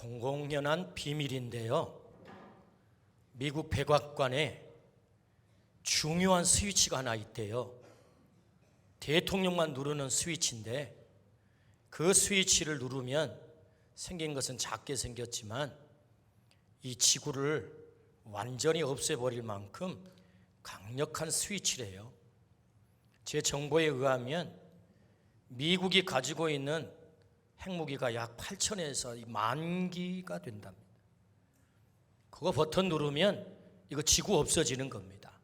공공연한 비밀인데요. 미국 백악관에 중요한 스위치가 하나 있대요. 대통령만 누르는 스위치인데 그 스위치를 누르면 생긴 것은 작게 생겼지만 이 지구를 완전히 없애버릴 만큼 강력한 스위치래요. 제 정보에 의하면 미국이 가지고 있는 핵무기가 약 8,000에서 10,000기가 된답니다. 그거 버튼 누르면 이거 지구 없어지는 겁니다.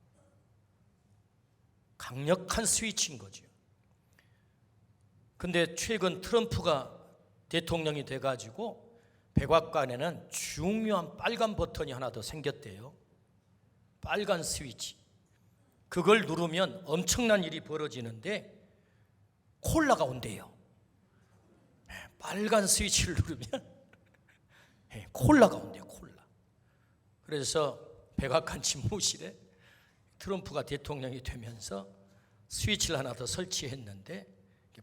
강력한 스위치인 거죠. 근데 최근 트럼프가 대통령이 돼가지고 백악관에는 중요한 빨간 버튼이 하나 더 생겼대요. 빨간 스위치. 그걸 누르면 엄청난 일이 벌어지는데 콜라가 온대요. 빨간 스위치를 누르면 콜라가 온대요. 콜라. 그래서 백악관 집무실에 트럼프가 대통령이 되면서 스위치를 하나 더 설치했는데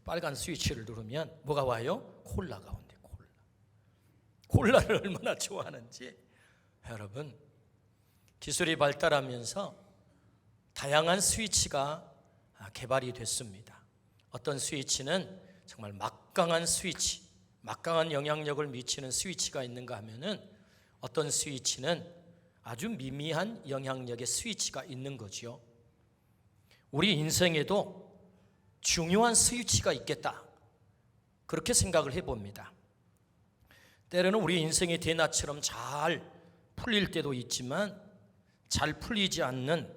빨간 스위치를 누르면 뭐가 와요? 콜라가 온대. 콜라를 얼마나 좋아하는지. 여러분, 기술이 발달하면서 다양한 스위치가 개발이 됐습니다. 어떤 스위치는 정말 막강한 스위치, 막강한 영향력을 미치는 스위치가 있는가 하면은 어떤 스위치는 아주 미미한 영향력의 스위치가 있는 거지요. 우리 인생에도 중요한 스위치가 있겠다, 그렇게 생각을 해봅니다. 때로는 우리 인생의 대낮처럼 잘 풀릴 때도 있지만 잘 풀리지 않는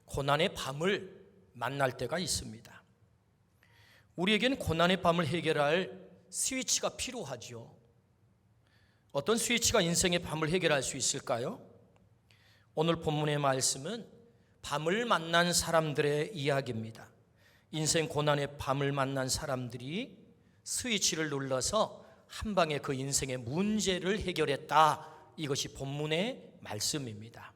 고난의 밤을 만날 때가 있습니다. 우리에게는 고난의 밤을 해결할 스위치가 필요하죠. 어떤 스위치가 인생의 밤을 해결할 수 있을까요? 오늘 본문의 말씀은 밤을 만난 사람들의 이야기입니다. 인생 고난의 밤을 만난 사람들이 스위치를 눌러서 한 방에 그 인생의 문제를 해결했다. 이것이 본문의 말씀입니다.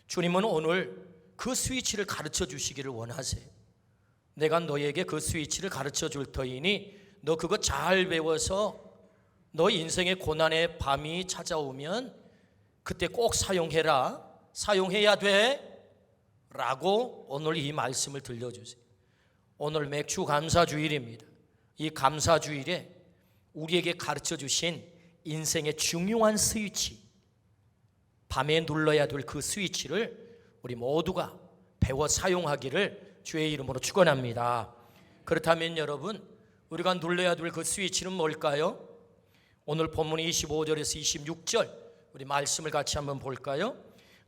주님은 오늘 그 스위치를 가르쳐 주시기를 원하세요. 내가 너에게 그 스위치를 가르쳐 줄 터이니 너 그거 잘 배워서 너 인생의 고난의 밤이 찾아오면 그때 꼭 사용해라. 사용해야 돼. 라고 오늘 이 말씀을 들려주세요. 오늘 맥주 감사주일입니다. 이 감사주일에 우리에게 가르쳐 주신 인생의 중요한 스위치, 밤에 눌러야 될 그 스위치를 우리 모두가 배워 사용하기를 주의 이름으로 축원합니다. 그렇다면 여러분, 우리가 눌러야 될 그 스위치는 뭘까요? 오늘 본문 25절에서 26절 우리 말씀을 같이 한번 볼까요?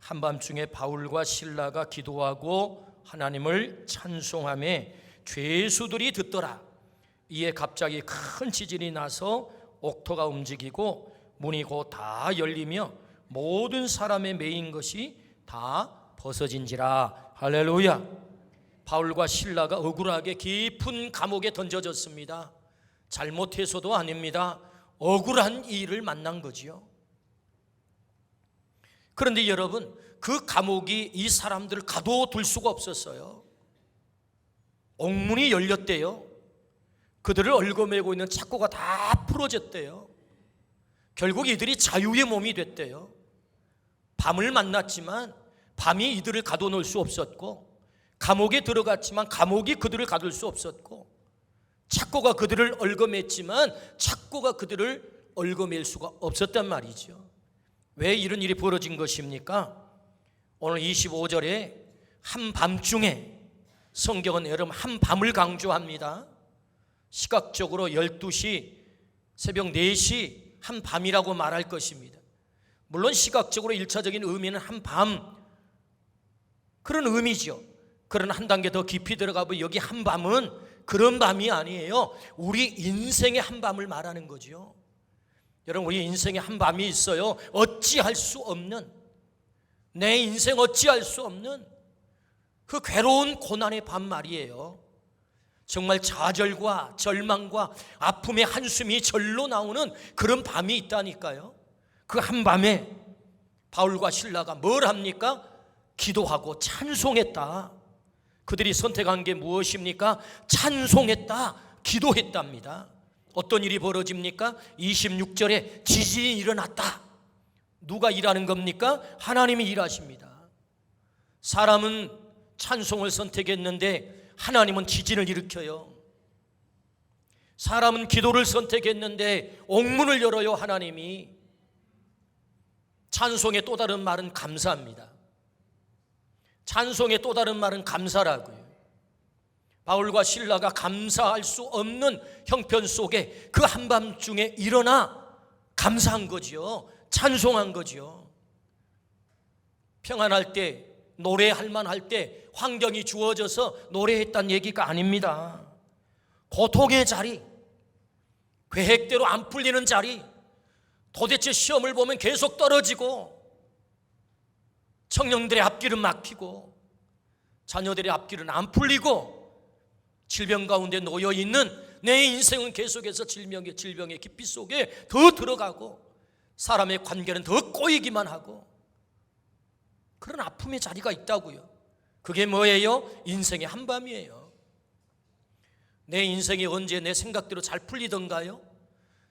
한밤중에 바울과 실라가 기도하고 하나님을 찬송하며 죄수들이 듣더라. 이에 갑자기 큰 지진이 나서 옥토가 움직이고 문이 곧 다 열리며 모든 사람의 매인 것이 다 벗어진지라. 할렐루야. 바울과 실라가 억울하게 깊은 감옥에 던져졌습니다. 잘못해서도 아닙니다. 억울한 일을 만난 거지요. 그런데 여러분, 그 감옥이 이 사람들을 가둬둘 수가 없었어요. 옥문이 열렸대요. 그들을 얽어매고 있는 착고가 다 풀어졌대요. 결국 이들이 자유의 몸이 됐대요. 밤을 만났지만 밤이 이들을 가둬놓을 수 없었고, 감옥에 들어갔지만 감옥이 그들을 가둘 수 없었고, 착고가 그들을 얽어맸지만 착고가 그들을 얽어맬 수가 없었단 말이죠. 왜 이런 일이 벌어진 것입니까? 오늘 25절에 한밤중에, 성경은 여러분 한밤을 강조합니다. 시각적으로 12시, 새벽 4시 한밤이라고 말할 것입니다. 물론 시각적으로 1차적인 의미는 한밤, 그런 의미죠. 그러나 한 단계 더 깊이 들어가면 여기 한밤은 그런 밤이 아니에요. 우리 인생의 한밤을 말하는 거죠. 여러분, 우리 인생에 한밤이 있어요. 어찌할 수 없는, 내 인생 어찌할 수 없는 그 괴로운 고난의 밤 말이에요. 정말 좌절과 절망과 아픔의 한숨이 절로 나오는 그런 밤이 있다니까요. 그 한밤에 바울과 실라가 뭘 합니까? 기도하고 찬송했다. 그들이 선택한 게 무엇입니까? 찬송했다, 기도했답니다. 어떤 일이 벌어집니까? 26절에 지진이 일어났다. 누가 일하는 겁니까? 하나님이 일하십니다. 사람은 찬송을 선택했는데 하나님은 지진을 일으켜요. 사람은 기도를 선택했는데 옥문을 열어요. 하나님이. 찬송의 또 다른 말은 감사합니다. 찬송의 또 다른 말은 감사라고요. 바울과 실라가 감사할 수 없는 형편 속에 그 한밤중에 일어나 감사한 거지요. 찬송한 거지요. 평안할 때, 노래할 만할 때 환경이 주어져서 노래했다는 얘기가 아닙니다. 고통의 자리, 계획대로 안 풀리는 자리, 도대체 시험을 보면 계속 떨어지고, 청년들의 앞길은 막히고, 자녀들의 앞길은 안 풀리고, 질병 가운데 놓여있는 내 인생은 계속해서 질병의 깊이 속에 더 들어가고, 사람의 관계는 더 꼬이기만 하고, 그런 아픔의 자리가 있다고요. 그게 뭐예요? 인생의 한밤이에요. 내 인생이 언제 내 생각대로 잘 풀리던가요?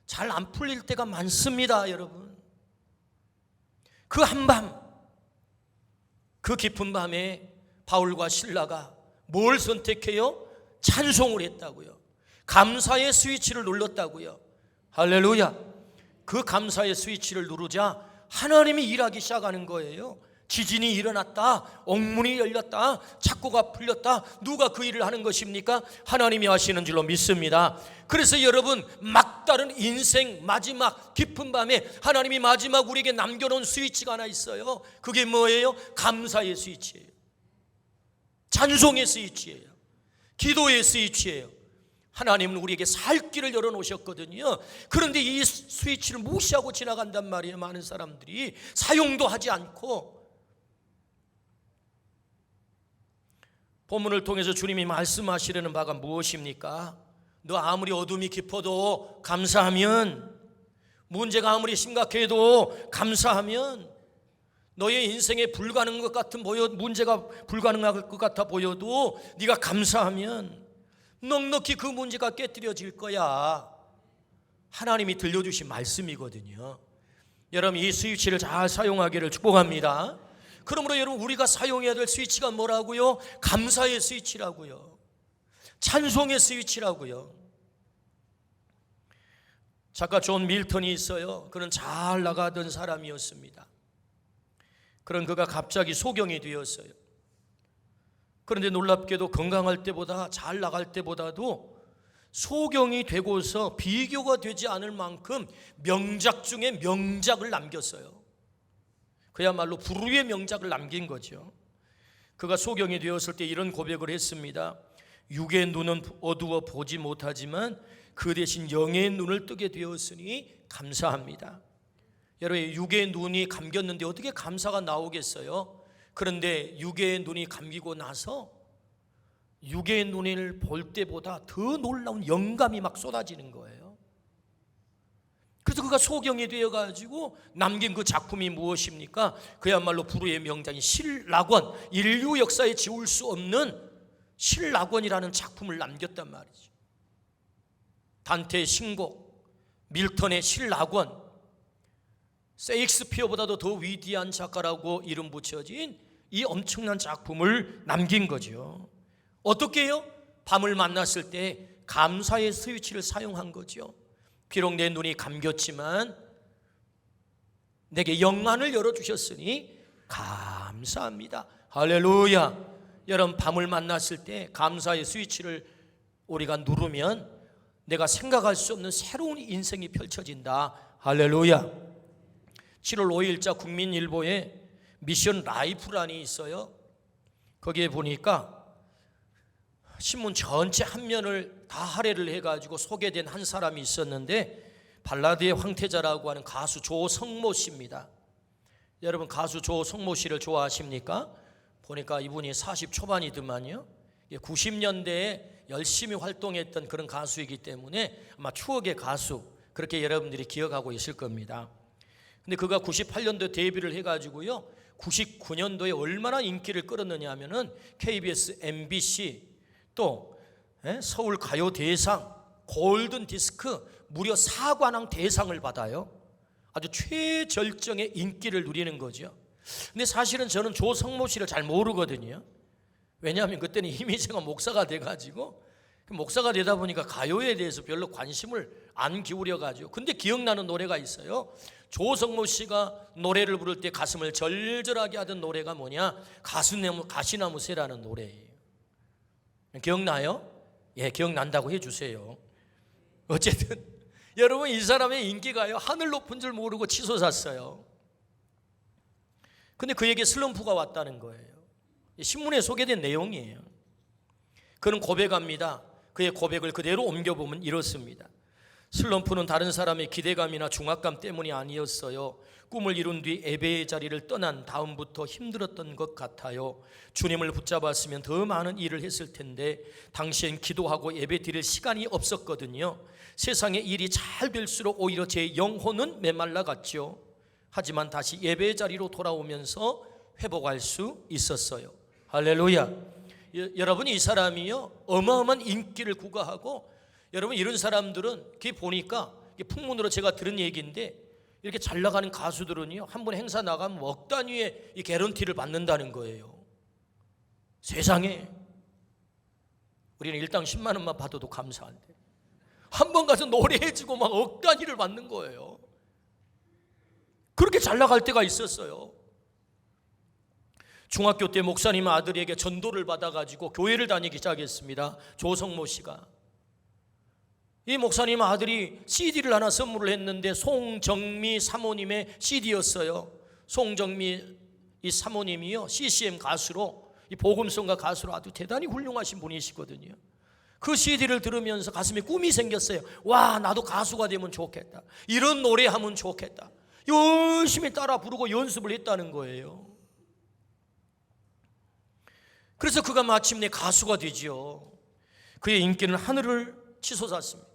잘 안 풀릴 때가 많습니다, 여러분. 그 한밤, 그 깊은 밤에 바울과 실라가 뭘 선택해요? 찬송을 했다고요. 감사의 스위치를 눌렀다고요. 할렐루야. 그 감사의 스위치를 누르자 하나님이 일하기 시작하는 거예요. 지진이 일어났다, 옥문이 열렸다, 착고가 풀렸다. 누가 그 일을 하는 것입니까? 하나님이 하시는 줄로 믿습니다. 그래서 여러분, 막다른 인생 마지막 깊은 밤에 하나님이 마지막 우리에게 남겨놓은 스위치가 하나 있어요. 그게 뭐예요? 감사의 스위치예요. 찬송의 스위치예요. 기도의 스위치예요. 하나님은 우리에게 살 길을 열어놓으셨거든요. 그런데 이 스위치를 무시하고 지나간단 말이에요. 많은 사람들이 사용도 하지 않고. 본문을 통해서 주님이 말씀하시려는 바가 무엇입니까? 너 아무리 어둠이 깊어도 감사하면, 문제가 아무리 심각해도 감사하면, 너의 인생에 불가능한 것 같은 문제가 불가능할 것 같아 보여도 네가 감사하면 넉넉히 그 문제가 깨뜨려질 거야. 하나님이 들려주신 말씀이거든요. 여러분, 이 스위치를 잘 사용하기를 축복합니다. 그러므로 여러분, 우리가 사용해야 될 스위치가 뭐라고요? 감사의 스위치라고요. 찬송의 스위치라고요. 작가 존 밀턴이 있어요. 그는 잘 나가던 사람이었습니다. 그런 그가 갑자기 소경이 되었어요. 그런데 놀랍게도 건강할 때보다, 잘 나갈 때보다도 소경이 되고서 비교가 되지 않을 만큼 명작 중에 명작을 남겼어요. 그야말로 불후의 명작을 남긴 거죠. 그가 소경이 되었을 때 이런 고백을 했습니다. 육의 눈은 어두워 보지 못하지만 그 대신 영의 눈을 뜨게 되었으니 감사합니다. 여러분, 육의 눈이 감겼는데 어떻게 감사가 나오겠어요? 그런데 육의 눈이 감기고 나서 육의 눈을 볼 때보다 더 놀라운 영감이 막 쏟아지는 거예요. 그래서 그가 소경이 되어가지고 남긴 그 작품이 무엇입니까? 그야말로 불후의 명작인 실락원, 인류 역사에 지울 수 없는 실락원이라는 작품을 남겼단 말이죠. 단테의 신곡, 밀턴의 실락원, 셰익스피어보다도 더 위대한 작가라고 이름 붙여진 이 엄청난 작품을 남긴 거죠. 어떻게 해요? 밤을 만났을 때 감사의 스위치를 사용한 거죠. 비록 내 눈이 감겼지만 내게 영안을 열어주셨으니 감사합니다. 할렐루야. 여러분, 밤을 만났을 때 감사의 스위치를 우리가 누르면 내가 생각할 수 없는 새로운 인생이 펼쳐진다. 할렐루야. 7월 5일자 국민일보에 미션 라이프란이 있어요. 거기에 보니까 신문 전체 한 면을 다 할애를 해가지고 소개된 한 사람이 있었는데, 발라드의 황태자라고 하는 가수 조성모 씨입니다. 여러분, 가수 조성모 씨를 좋아하십니까? 보니까 이분이 40 초반이더만요. 90년대에 열심히 활동했던 그런 가수이기 때문에 아마 추억의 가수, 그렇게 여러분들이 기억하고 있을 겁니다. 근데 그가 98년도에 데뷔를 해가지고요, 99년도에 얼마나 인기를 끌었느냐 하면은 KBS, MBC, 또 서울 가요대상, 골든 디스크, 무려 사관왕 대상을 받아요. 아주 최절정의 인기를 누리는 거죠. 근데 사실은 저는 조성모 씨를 잘 모르거든요. 왜냐하면 그때는 이미 제가 목사가 돼가지고, 목사가 되다 보니까 가요에 대해서 별로 관심을 안 기울여가지고. 근데 기억나는 노래가 있어요. 조성모 씨가 노래를 부를 때 가슴을 절절하게 하던 노래가 뭐냐, 가시나무 새라는 노래예요. 기억나요? 예, 기억난다고 해주세요. 어쨌든 여러분, 이 사람의 인기가요 하늘 높은 줄 모르고 치솟았어요. 근데 그에게 슬럼프가 왔다는 거예요. 신문에 소개된 내용이에요. 그는 고백합니다. 그의 고백을 그대로 옮겨보면 이렇습니다. 슬럼프는 다른 사람의 기대감이나 중압감 때문이 아니었어요. 꿈을 이룬 뒤 예배의 자리를 떠난 다음부터 힘들었던 것 같아요. 주님을 붙잡았으면 더 많은 일을 했을 텐데 당시엔 기도하고 예배 드릴 시간이 없었거든요. 세상의 일이 잘 될수록 오히려 제 영혼은 메말라갔죠. 하지만 다시 예배의 자리로 돌아오면서 회복할 수 있었어요. 할렐루야. 여러분, 이 사람이요 어마어마한 인기를 구가하고, 여러분 이런 사람들은 이렇게 보니까 풍문으로 제가 들은 얘기인데, 이렇게 잘 나가는 가수들은요 한 번 행사 나가면 억 단위의 이 개런티를 받는다는 거예요. 세상에, 우리는 일당 10만 원만 받아도 감사한데 한 번 가서 노래해주고 막 억 단위를 받는 거예요. 그렇게 잘 나갈 때가 있었어요. 중학교 때 목사님 아들에게 전도를 받아가지고 교회를 다니기 시작했습니다. 조성모 씨가. 이 목사님 아들이 CD를 하나 선물을 했는데 송정미 사모님의 CD였어요. 송정미 이 사모님이요 CCM 가수로, 이 복음성가 가수로 아주 대단히 훌륭하신 분이시거든요. 그 CD를 들으면서 가슴에 꿈이 생겼어요. 와, 나도 가수가 되면 좋겠다. 이런 노래하면 좋겠다. 열심히 따라 부르고 연습을 했다는 거예요. 그래서 그가 마침내 가수가 되지요. 그의 인기는 하늘을 치솟았습니다.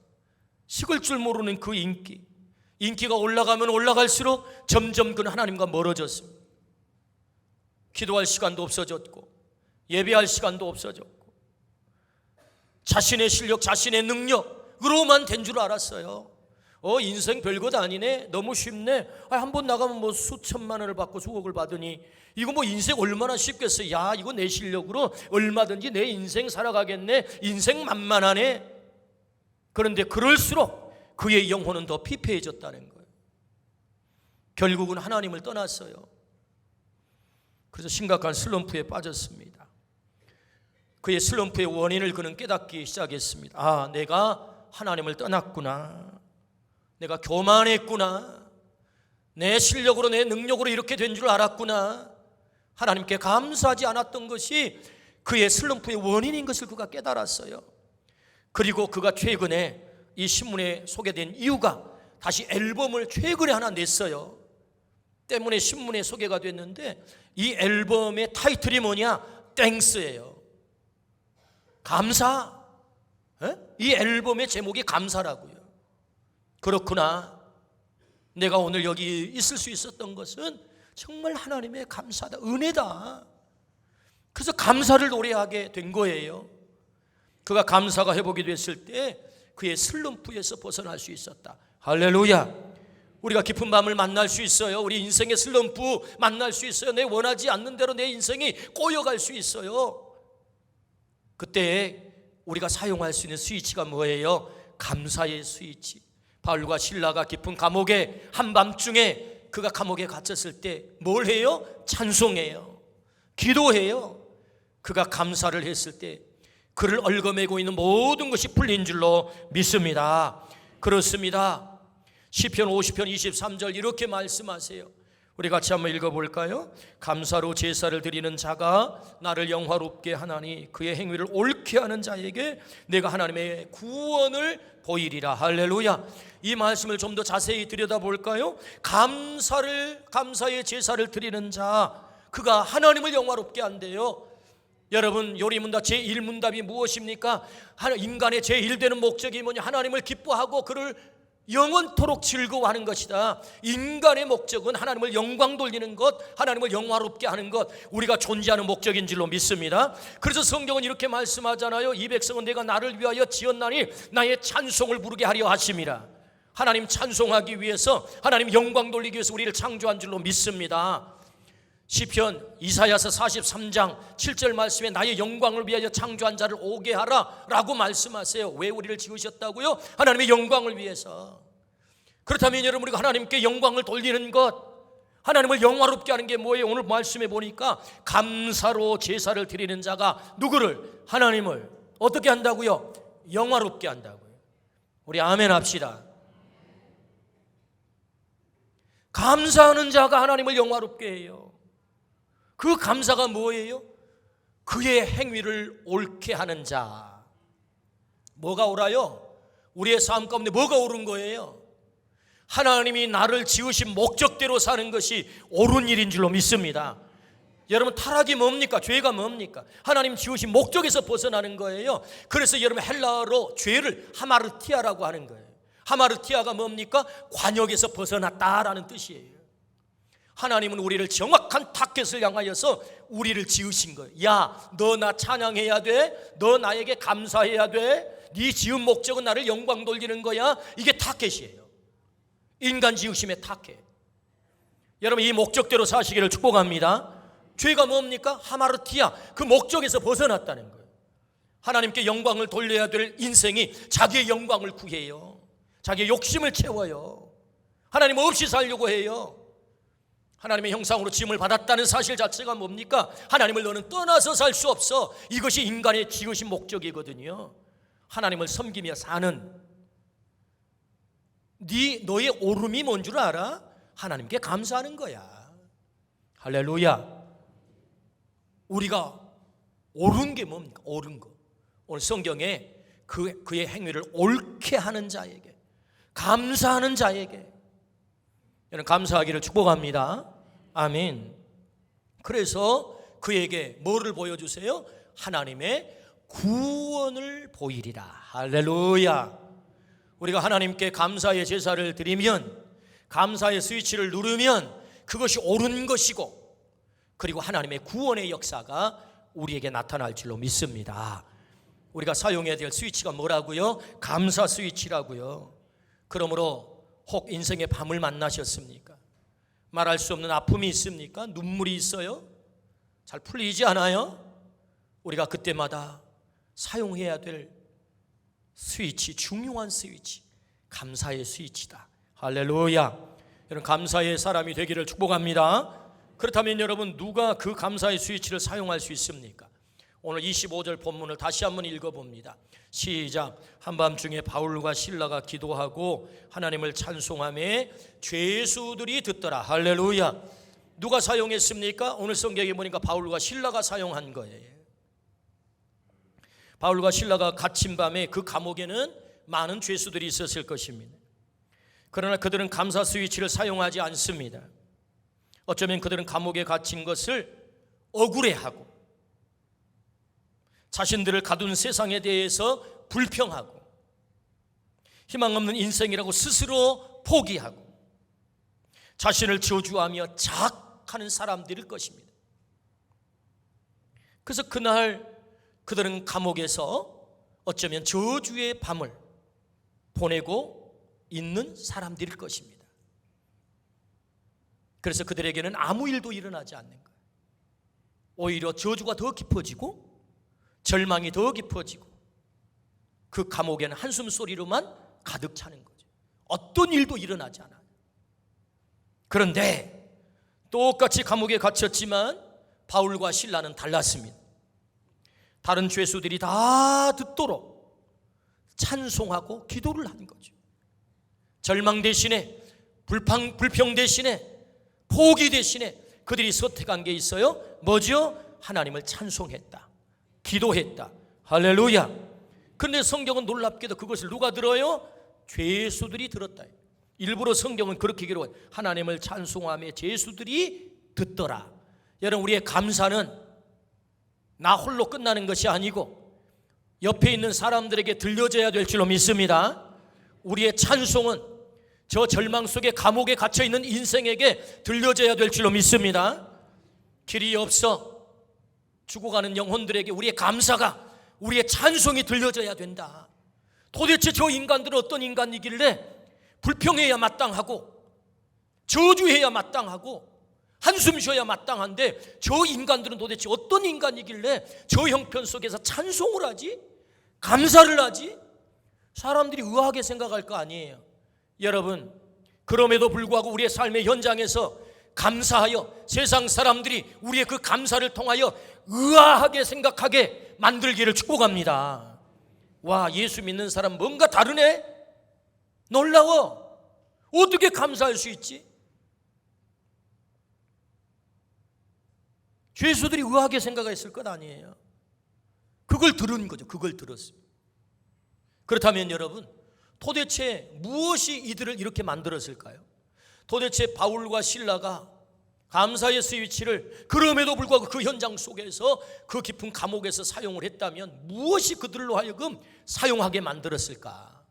식을 줄 모르는 그 인기가 올라가면 올라갈수록 점점 그는 하나님과 멀어졌습니다. 기도할 시간도 없어졌고 예배할 시간도 없어졌고 자신의 실력, 자신의 능력으로만 된 줄 알았어요. 인생 별것 아니네, 너무 쉽네, 한 번 나가면 뭐 수천만 원을 받고 수억을 받으니 이거 뭐 인생 얼마나 쉽겠어. 야, 이거 내 실력으로 얼마든지 내 인생 살아가겠네, 인생 만만하네. 그런데 그럴수록 그의 영혼은 더 피폐해졌다는 거예요. 결국은 하나님을 떠났어요. 그래서 심각한 슬럼프에 빠졌습니다. 그의 슬럼프의 원인을 그는 깨닫기 시작했습니다. 아, 내가 하나님을 떠났구나, 내가 교만했구나, 내 실력으로 내 능력으로 이렇게 된 줄 알았구나, 하나님께 감사하지 않았던 것이 그의 슬럼프의 원인인 것을 그가 깨달았어요. 그리고 그가 최근에 이 신문에 소개된 이유가, 다시 앨범을 최근에 하나 냈어요. 때문에 신문에 소개가 됐는데, 이 앨범의 타이틀이 뭐냐? 땡스예요. 감사. 이 앨범의 제목이 감사라고요. 그렇구나, 내가 오늘 여기 있을 수 있었던 것은 정말 하나님의 감사다, 은혜다. 그래서 감사를 노래하게 된 거예요. 그가 감사가 회복이 됐을 때 그의 슬럼프에서 벗어날 수 있었다. 할렐루야. 우리가 깊은 밤을 만날 수 있어요. 우리 인생의 슬럼프 만날 수 있어요. 내 원하지 않는 대로 내 인생이 꼬여갈 수 있어요. 그때 우리가 사용할 수 있는 스위치가 뭐예요? 감사의 스위치. 바울과 실라가 깊은 감옥에 한밤중에 그가 감옥에 갇혔을 때 뭘 해요? 찬송해요, 기도해요. 그가 감사를 했을 때 그를 얽어매고 있는 모든 것이 풀린 줄로 믿습니다. 그렇습니다. 시편 50편 23절 이렇게 말씀하세요. 우리 같이 한번 읽어볼까요? 감사로 제사를 드리는 자가 나를 영화롭게 하나니 그의 행위를 옳게 하는 자에게 내가 하나님의 구원을 보이리라. 할렐루야. 이 말씀을 좀 더 자세히 들여다볼까요? 감사의 제사를 드리는 자, 그가 하나님을 영화롭게 한대요. 여러분, 요리문답 제1문답이 무엇입니까? 인간의 제1되는 목적이 뭐냐? 하나님을 기뻐하고 그를 영원토록 즐거워하는 것이다. 인간의 목적은 하나님을 영광 돌리는 것, 하나님을 영화롭게 하는 것, 우리가 존재하는 목적인 줄로 믿습니다. 그래서 성경은 이렇게 말씀하잖아요. 이 백성은 내가 나를 위하여 지었나니 나의 찬송을 부르게 하려 하심이라. 하나님 찬송하기 위해서, 하나님 영광 돌리기 위해서 우리를 창조한 줄로 믿습니다. 시편 이사야서 43장 7절 말씀에 나의 영광을 위하여 창조한 자를 오게 하라 라고 말씀하세요. 왜 우리를 지으셨다고요? 하나님의 영광을 위해서. 그렇다면 여러분, 우리가 하나님께 영광을 돌리는 것, 하나님을 영화롭게 하는 게 뭐예요? 오늘 말씀해 보니까 감사로 제사를 드리는 자가 누구를? 하나님을 어떻게 한다고요? 영화롭게 한다고요. 우리 아멘 합시다. 감사하는 자가 하나님을 영화롭게 해요. 그 감사가 뭐예요? 그의 행위를 옳게 하는 자. 뭐가 옳아요? 우리의 삶 가운데 뭐가 옳은 거예요? 하나님이 나를 지으신 목적대로 사는 것이 옳은 일인 줄로 믿습니다. 여러분, 타락이 뭡니까? 죄가 뭡니까? 하나님 지으신 목적에서 벗어나는 거예요. 그래서 여러분, 헬라어로 죄를 하마르티아라고 하는 거예요. 하마르티아가 뭡니까? 관역에서 벗어났다라는 뜻이에요. 하나님은 우리를 정확한 타겟을 향하여서 우리를 지으신 거예요. 야, 너 나 찬양해야 돼. 너 나에게 감사해야 돼. 네 지은 목적은 나를 영광 돌리는 거야. 이게 타겟이에요. 인간 지으심의 타겟. 여러분, 이 목적대로 사시기를 축복합니다. 죄가 뭡니까? 하마르티아, 그 목적에서 벗어났다는 거예요. 하나님께 영광을 돌려야 될 인생이 자기의 영광을 구해요. 자기의 욕심을 채워요. 하나님 없이 살려고 해요. 하나님의 형상으로 지음을 받았다는 사실 자체가 뭡니까? 하나님을 너는 떠나서 살 수 없어. 이것이 인간의 지으신 목적이거든요. 하나님을 섬기며 사는 너의 옳음이 뭔 줄 알아? 하나님께 감사하는 거야. 할렐루야. 우리가 옳은 게 뭡니까? 옳은 거. 오늘 성경에 그의 행위를 옳게 하는 자에게, 감사하는 자에게 여러분, 감사하기를 축복합니다. 아멘. 그래서 그에게 뭐를 보여주세요? 하나님의 구원을 보이리라. 할렐루야. 우리가 하나님께 감사의 제사를 드리면, 감사의 스위치를 누르면 그것이 옳은 것이고, 그리고 하나님의 구원의 역사가 우리에게 나타날 줄로 믿습니다. 우리가 사용해야 될 스위치가 뭐라고요? 감사 스위치라고요. 그러므로 혹 인생의 밤을 만나셨습니까? 말할 수 없는 아픔이 있습니까? 눈물이 있어요? 잘 풀리지 않아요? 우리가 그때마다 사용해야 될 스위치, 중요한 스위치, 감사의 스위치다. 할렐루야. 여러분, 감사의 사람이 되기를 축복합니다. 그렇다면 여러분, 누가 그 감사의 스위치를 사용할 수 있습니까? 오늘 25절 본문을 다시 한번 읽어봅니다. 시작. 한밤중에 바울과 실라가 기도하고 하나님을 찬송하며 죄수들이 듣더라. 할렐루야. 누가 사용했습니까? 오늘 성경에 보니까 바울과 실라가 사용한 거예요. 바울과 실라가 갇힌 밤에 그 감옥에는 많은 죄수들이 있었을 것입니다. 그러나 그들은 감사 스위치를 사용하지 않습니다. 어쩌면 그들은 감옥에 갇힌 것을 억울해하고, 자신들을 가둔 세상에 대해서 불평하고, 희망 없는 인생이라고 스스로 포기하고, 자신을 저주하며 자학하는 사람들일 것입니다. 그래서 그날 그들은 감옥에서 어쩌면 저주의 밤을 보내고 있는 사람들일 것입니다. 그래서 그들에게는 아무 일도 일어나지 않는 거예요. 오히려 저주가 더 깊어지고 절망이 더 깊어지고 그 감옥에는 한숨 소리로만 가득 차는 거죠. 어떤 일도 일어나지 않아요. 그런데 똑같이 감옥에 갇혔지만 바울과 실라는 달랐습니다. 다른 죄수들이 다 듣도록 찬송하고 기도를 한 거죠. 절망 대신에, 불평 대신에, 포기 대신에 그들이 선택한 게 있어요. 뭐죠? 하나님을 찬송했다, 기도했다. 할렐루야. 그런데 성경은 놀랍게도 그것을 누가 들어요? 죄수들이 들었다. 일부러 성경은 그렇게 기록해요. 하나님을 찬송하며 죄수들이 듣더라. 여러분, 우리의 감사는 나 홀로 끝나는 것이 아니고 옆에 있는 사람들에게 들려져야 될 줄로 믿습니다. 우리의 찬송은 저 절망 속에 감옥에 갇혀있는 인생에게 들려져야 될 줄로 믿습니다. 길이 없어 죽어가는 영혼들에게 우리의 감사가, 우리의 찬송이 들려져야 된다. 도대체 저 인간들은 어떤 인간이길래 불평해야 마땅하고 저주해야 마땅하고 한숨 쉬어야 마땅한데 저 인간들은 도대체 어떤 인간이길래 저 형편 속에서 찬송을 하지? 감사를 하지? 사람들이 의아하게 생각할 거 아니에요. 여러분, 그럼에도 불구하고 우리의 삶의 현장에서 감사하여 세상 사람들이 우리의 그 감사를 통하여 의아하게 생각하게 만들기를 축복합니다. 와, 예수 믿는 사람 뭔가 다르네? 놀라워. 어떻게 감사할 수 있지? 죄수들이 의아하게 생각했을 것 아니에요. 그걸 들은 거죠. 그걸 들었어요. 그렇다면 여러분, 도대체 무엇이 이들을 이렇게 만들었을까요? 도대체 바울과 실라가 감사의 스위치를 그럼에도 불구하고 그 현장 속에서 그 깊은 감옥에서 사용을 했다면 무엇이 그들로 하여금 사용하게 만들었을까?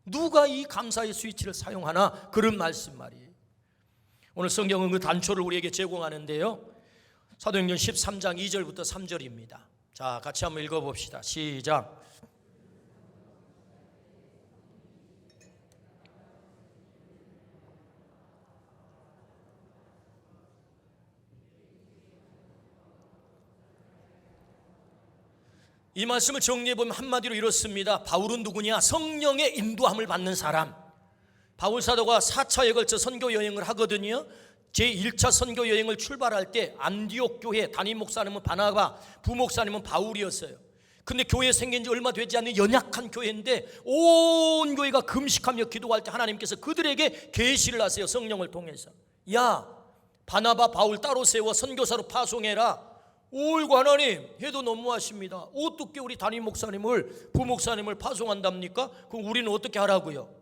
누가 이 감사의 스위치를 사용하나? 그런 말씀 말이에요. 오늘 성경은 그 단초를 우리에게 제공하는데요, 사도행전 13장 2절부터 3절입니다. 자, 같이 한번 읽어봅시다. 시작. 이 말씀을 정리해보면 한마디로 이렇습니다. 바울은 누구냐? 성령의 인도함을 받는 사람. 바울 사도가 4차에 걸쳐 선교 여행을 하거든요. 제1차 선교 여행을 출발할 때 안디옥 교회 담임 목사님은 바나바, 부목사님은 바울이었어요. 근데 교회 생긴 지 얼마 되지 않는 연약한 교회인데 온 교회가 금식하며 기도할 때 하나님께서 그들에게 계시를 하세요. 성령을 통해서. 야, 바나바, 바울 따로 세워 선교사로 파송해라. 오이고 하나님, 해도 너무하십니다. 어떻게 우리 담임 목사님을, 부목사님을 파송한답니까? 그럼 우리는 어떻게 하라고요?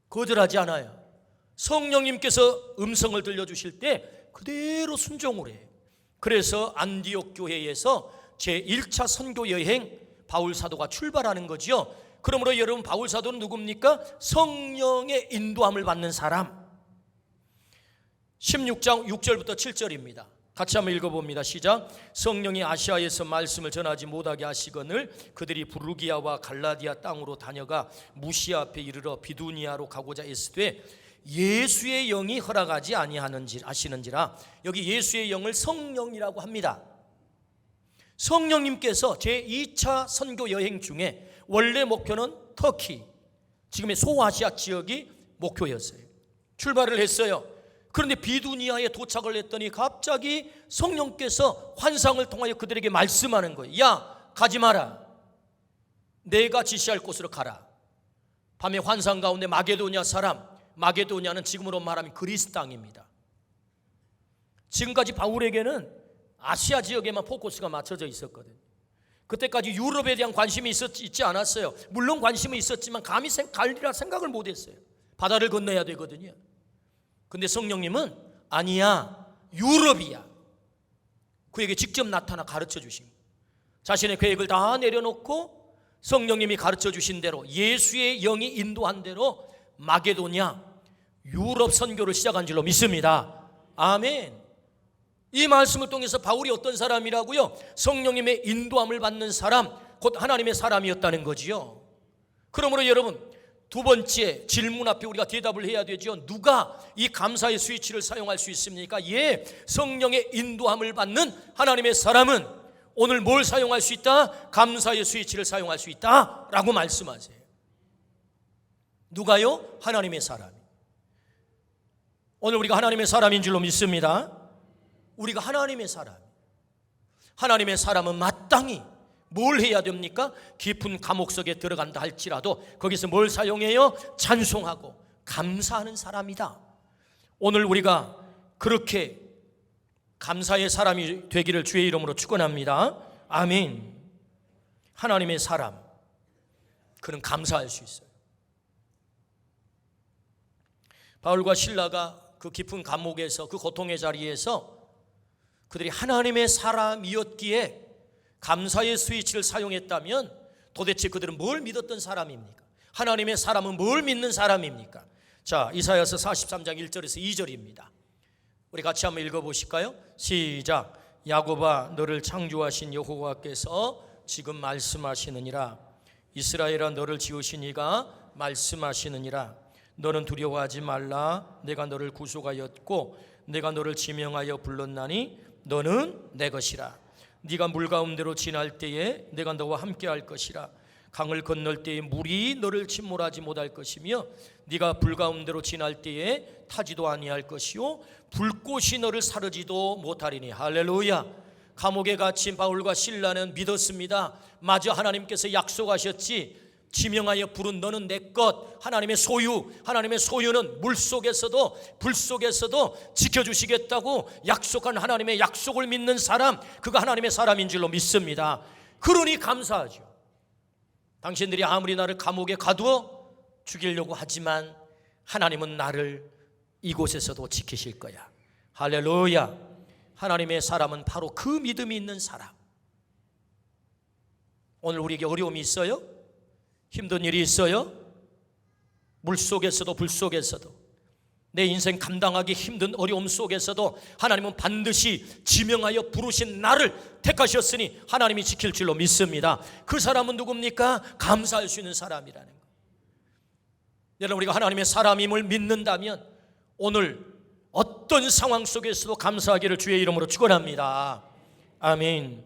거절하지 않아요. 성령님께서 음성을 들려주실 때 그대로 순종을 해요. 그래서 안디옥 교회에서 제1차 선교 여행 바울 사도가 출발하는 거죠. 그러므로 여러분, 바울 사도는 누굽니까? 성령의 인도함을 받는 사람. 16장 6절부터 7절입니다. 같이 한번 읽어봅니다. 시작. 성령이 아시아에서 말씀을 전하지 못하게 하시거늘 그들이 부르기아와 갈라디아 땅으로 다녀가 무시아 앞에 이르러 비두니아로 가고자 했으되 예수의 영이 허락하지 아니하시는지라. 여기 예수의 영을 성령이라고 합니다. 성령님께서 제2차 선교 여행 중에 원래 목표는 터키, 지금의 소아시아 지역이 목표였어요. 출발을 했어요. 그런데 비두니아에 도착을 했더니 갑자기 성령께서 환상을 통하여 그들에게 말씀하는 거예요. 야, 가지 마라. 내가 지시할 곳으로 가라. 밤에 환상 가운데 마게도냐 사람, 마게도냐는 지금으로 말하면 그리스 땅입니다. 지금까지 바울에게는 아시아 지역에만 포커스가 맞춰져 있었거든요. 그때까지 유럽에 대한 관심이 있지 않았어요. 물론 관심은 있었지만 감히 갈리라 생각을 못했어요. 바다를 건너야 되거든요. 근데 성령님은 아니야, 유럽이야. 그에게 직접 나타나 가르쳐 주신, 자신의 계획을 다 내려놓고 성령님이 가르쳐 주신 대로, 예수의 영이 인도한 대로 마게도냐, 유럽 선교를 시작한 줄로 믿습니다. 아멘. 이 말씀을 통해서 바울이 어떤 사람이라고요? 성령님의 인도함을 받는 사람, 곧 하나님의 사람이었다는 거지요. 그러므로 여러분, 두 번째 질문 앞에 우리가 대답을 해야 되죠. 누가 이 감사의 스위치를 사용할 수 있습니까? 예, 성령의 인도함을 받는 하나님의 사람은 오늘 뭘 사용할 수 있다? 감사의 스위치를 사용할 수 있다 라고 말씀하세요. 누가요? 하나님의 사람이. 오늘 우리가 하나님의 사람인 줄로 믿습니다. 우리가 하나님의 사람, 하나님의 사람은 마땅히 뭘 해야 됩니까? 깊은 감옥 속에 들어간다 할지라도 거기서 뭘 사용해요? 찬송하고 감사하는 사람이다. 오늘 우리가 그렇게 감사의 사람이 되기를 주의 이름으로 축원합니다. 아멘. 하나님의 사람, 그는 감사할 수 있어요. 바울과 실라가 그 깊은 감옥에서, 그 고통의 자리에서 그들이 하나님의 사람이었기에 감사의 스위치를 사용했다면 도대체 그들은 뭘 믿었던 사람입니까? 하나님의 사람은 뭘 믿는 사람입니까? 자, 이사야서 43장 1절에서 2절입니다. 우리 같이 한번 읽어보실까요? 시작. 야곱아, 너를 창조하신 여호와께서 지금 말씀하시느니라. 이스라엘아, 너를 지으신 이가 말씀하시느니라. 너는 두려워하지 말라. 내가 너를 구속하였고 내가 너를 지명하여 불렀나니 너는 내 것이라. 네가 물 가운데로 지날 때에 내가 너와 함께 할 것이라. 강을 건널 때에 물이 너를 침몰하지 못할 것이며 네가 불 가운데로 지날 때에 타지도 아니할 것이요 불꽃이 너를 사르지도 못하리니. 할렐루야. 감옥에 갇힌 바울과 실라는 믿었습니다. 마저 하나님께서 약속하셨지. 지명하여 부른 너는 내 것, 하나님의 소유. 하나님의 소유는 물 속에서도 불 속에서도 지켜주시겠다고 약속한 하나님의 약속을 믿는 사람, 그가 하나님의 사람인 줄로 믿습니다. 그러니 감사하죠. 당신들이 아무리 나를 감옥에 가두어 죽이려고 하지만 하나님은 나를 이곳에서도 지키실 거야. 할렐루야. 하나님의 사람은 바로 그 믿음이 있는 사람. 오늘 우리에게 어려움이 있어요? 힘든 일이 있어요? 물 속에서도 불 속에서도 내 인생 감당하기 힘든 어려움 속에서도 하나님은 반드시 지명하여 부르신 나를 택하셨으니 하나님이 지킬 줄로 믿습니다. 그 사람은 누굽니까? 감사할 수 있는 사람이라는 거예요. 여러분, 우리가 하나님의 사람임을 믿는다면 오늘 어떤 상황 속에서도 감사하기를 주의 이름으로 축원합니다. 아멘.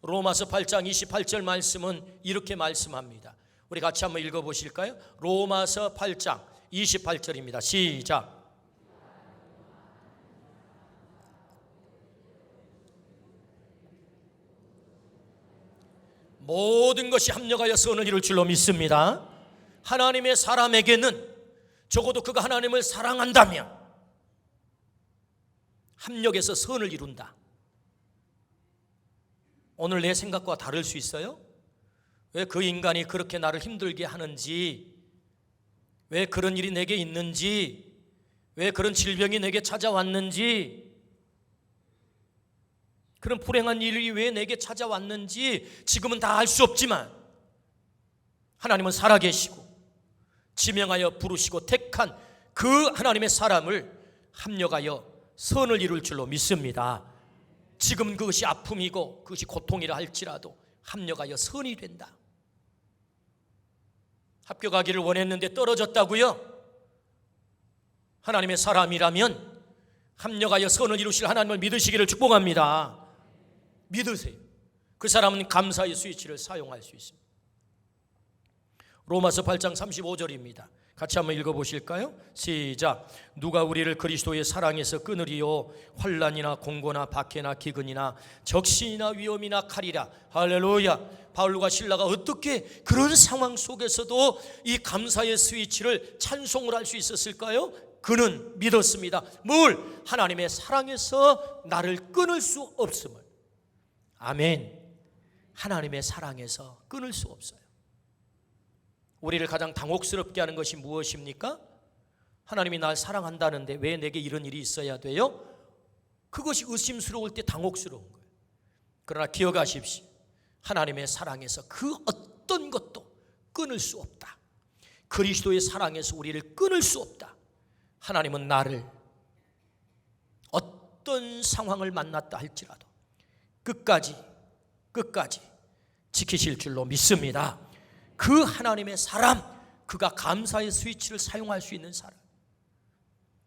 로마서 8장 28절 말씀은 이렇게 말씀합니다. 우리 같이 한번 읽어보실까요? 로마서 8장 28절입니다. 시작. 모든 것이 합력하여 선을 이룰 줄로 믿습니다. 하나님의 사람에게는 적어도 그가 하나님을 사랑한다면 합력해서 선을 이룬다. 오늘 내 생각과 다를 수 있어요? 왜 그 인간이 그렇게 나를 힘들게 하는지, 왜 그런 일이 내게 있는지, 왜 그런 질병이 내게 찾아왔는지, 그런 불행한 일이 왜 내게 찾아왔는지 지금은 다 알 수 없지만 하나님은 살아계시고 지명하여 부르시고 택한 그 하나님의 사람을 합력하여 선을 이룰 줄로 믿습니다. 지금 그것이 아픔이고 그것이 고통이라 할지라도 합력하여 선이 된다. 합격하기를 원했는데 떨어졌다고요? 하나님의 사람이라면 합력하여 선을 이루실 하나님을 믿으시기를 축복합니다. 믿으세요. 그 사람은 감사의 스위치를 사용할 수 있습니다. 로마서 8장 35절입니다. 같이 한번 읽어보실까요? 시작. 누가 우리를 그리스도의 사랑에서 끊으리요? 환난이나 공고나 박해나 기근이나 적신이나 위험이나 칼이라. 할렐루야. 바울과 실라가 어떻게 그런 상황 속에서도 이 감사의 스위치를 찬송을 할 수 있었을까요? 그는 믿었습니다. 뭘? 하나님의 사랑에서 나를 끊을 수 없음을. 아멘. 하나님의 사랑에서 끊을 수 없어요. 우리를 가장 당혹스럽게 하는 것이 무엇입니까? 하나님이 날 사랑한다는데 왜 내게 이런 일이 있어야 돼요? 그것이 의심스러울 때 당혹스러운 거예요. 그러나 기억하십시오. 하나님의 사랑에서 그 어떤 것도 끊을 수 없다. 그리스도의 사랑에서 우리를 끊을 수 없다. 하나님은 나를 어떤 상황을 만났다 할지라도 끝까지 지키실 줄로 믿습니다. 그 하나님의 사람, 그가 감사의 스위치를 사용할 수 있는 사람.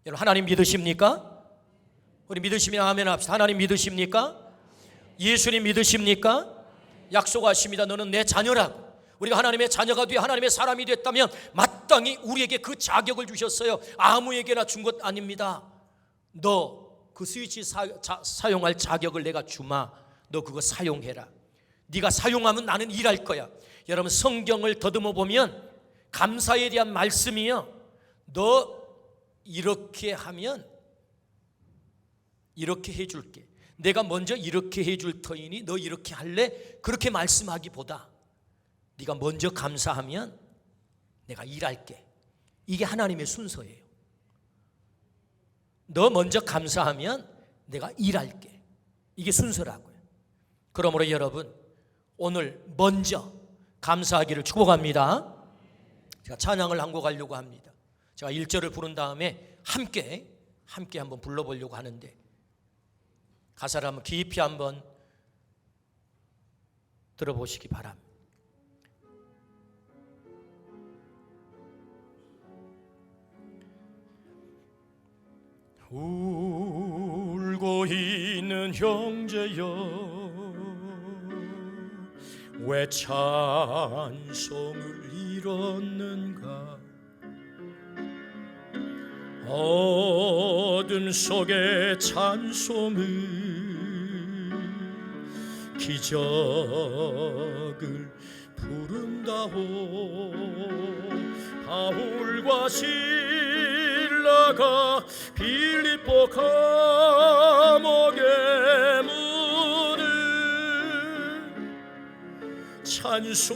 여러분, 하나님 믿으십니까? 우리 믿으시면 아멘 합시다. 하나님 믿으십니까? 예수님 믿으십니까? 약속하십니다. 너는 내 자녀라고. 우리가 하나님의 자녀가 되어 하나님의 사람이 됐다면 마땅히 우리에게 그 자격을 주셨어요. 아무에게나 준 것 아닙니다. 너 그 스위치 사용할 자격을 내가 주마. 너 그거 사용해라. 네가 사용하면 나는 일할 거야. 여러분, 성경을 더듬어 보면 감사에 대한 말씀이요, 너 이렇게 하면 이렇게 해줄게. 내가 먼저 이렇게 해줄 터이니 너 이렇게 할래? 그렇게 말씀하기보다 네가 먼저 감사하면 내가 일할게. 이게 하나님의 순서예요. 너 먼저 감사하면 내가 일할게. 이게 순서라고요. 그러므로 여러분, 오늘 먼저 감사하기를 축복합니다. 제가 찬양을 한 곡 하려고 합니다. 제가 1절을 부른 다음에 함께 한번 불러보려고 하는데 가사를 한번 깊이 한번 들어보시기 바랍니다. 울고 있는 형제여 왜 찬송을 잃었는가 어둠 속에 찬송을 기적을 부른다오 바울과 실라가 빌립보 감옥의 문을 찬송으로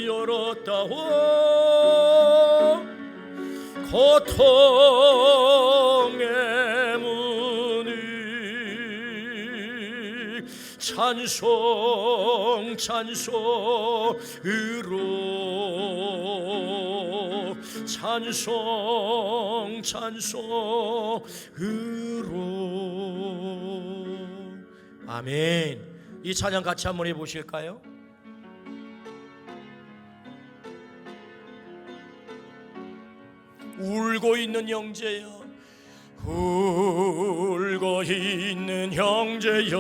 열었다오 고통의 문을 찬송으로 아멘. 이 찬양 같이 한번 해보실까요? 울고 있는 형제여 울고 있는 형제여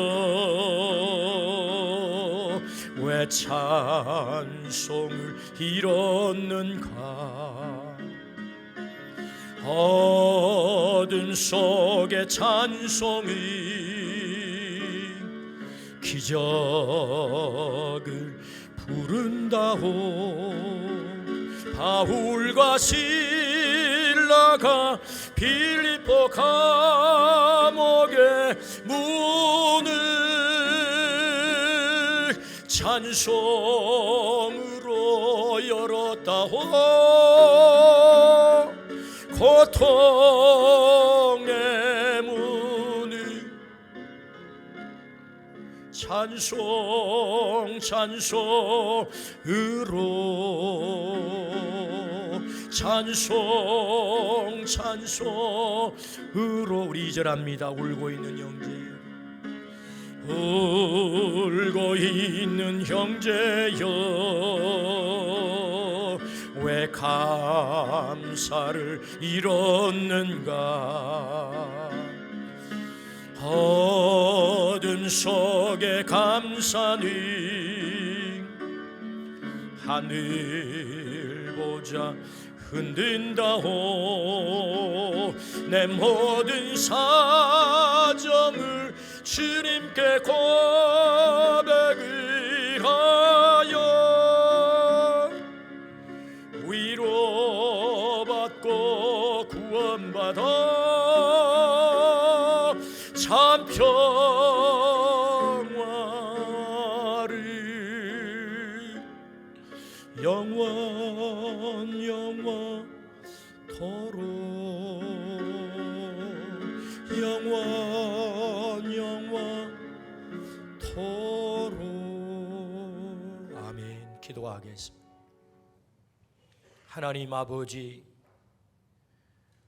왜 찬송을 잃었는가 어둠 속에 찬송이 기적을 부른다오 바울과 실라가 빌립보 감옥의 문을 찬송으로 열었다오 고통의 문을 찬송으로 우리 2절 합니다. 울고 있는 형제여 울고 있는 형제여 왜 감사를 잃었는가 어둠 속에 감사는 하늘 보자 흔든다오 내 모든 사정을 주님께 고백을 하여 위로받고 구원받아 참 평화를 영원토록 아멘. 기도하겠습니다. 하나님 아버지